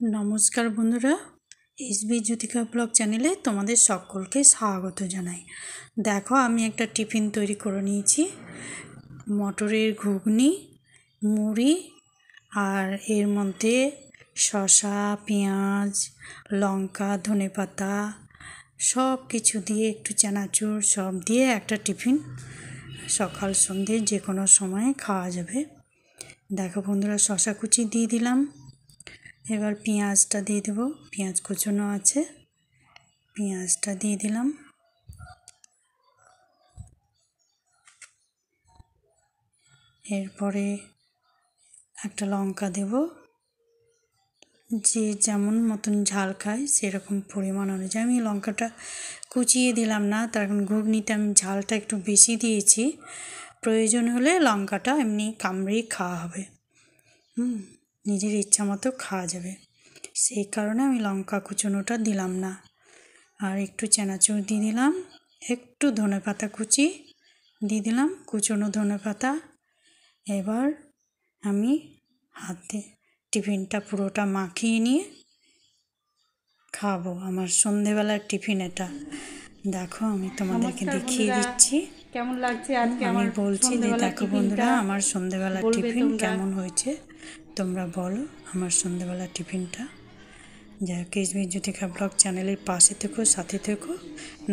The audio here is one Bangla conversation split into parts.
নমস্কার বন্ধুরা, এসবি জ্যোতিকা ব্লগ চ্যানেলে তোমাদের সকলকে স্বাগত জানাই। দেখো, আমি একটা টিফিন তৈরি করে নিয়েছি। মটরের ঘুগনি, মুড়ি, আর এর মধ্যে শসা, পেঁয়াজ, লঙ্কা, ধনেপাতা সব কিছু দিয়ে, একটু চানাচুর সব দিয়ে একটা টিফিন সকাল সন্ধ্যে যে কোনো সময় খাওয়া যাবে। দেখো বন্ধুরা, শসা কুচি দিয়ে দিলাম। এবার পেঁয়াজটা দিয়ে দেবো, পেঁয়াজ কুচোনো আছে, পেঁয়াজটা দিয়ে দিলাম। এরপরে একটা লঙ্কা দেব, যে যেমন মতন ঝাল খায় সেরকম পরিমাণ অনুযায়ী। আমি লঙ্কাটা কুচিয়ে দিলাম না, তার কারণ ঘুগনিতে আমি ঝালটা একটু বেশি দিয়েছি। প্রয়োজন হলে লঙ্কাটা এমনি কামড়েই খাওয়া হবে, নিজের ইচ্ছা মতো খাওয়া যাবে, সেই কারণে আমি লঙ্কা কুচোনোটা দিলাম না। আর একটু চানাচুর দিয়ে দিলাম, একটু ধনেপাতা কুচি দিয়ে দিলাম, কুচোনো ধনেপাতা। এবার আমি হাতে টিফিনটা পুরোটা মাখিয়ে নিয়ে খাবো। আমার সন্ধেবেলার টিফিন এটা। দেখো, আমি তোমাদেরকে দেখিয়ে দিচ্ছি কেমন লাগছে আজকে আমি বলছি যে দেখো বন্ধুরা, আমার সন্ধেবেলার টিফিন কেমন হয়েছে তোমরা বলো। আমার সন্ধেবেলার টিফিনটা যাই হোক, এসবি জ্যোতিকা ব্লগ চ্যানেলের পাশে থেকো, সাথে থেকো।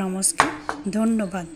নমস্কার, ধন্যবাদ।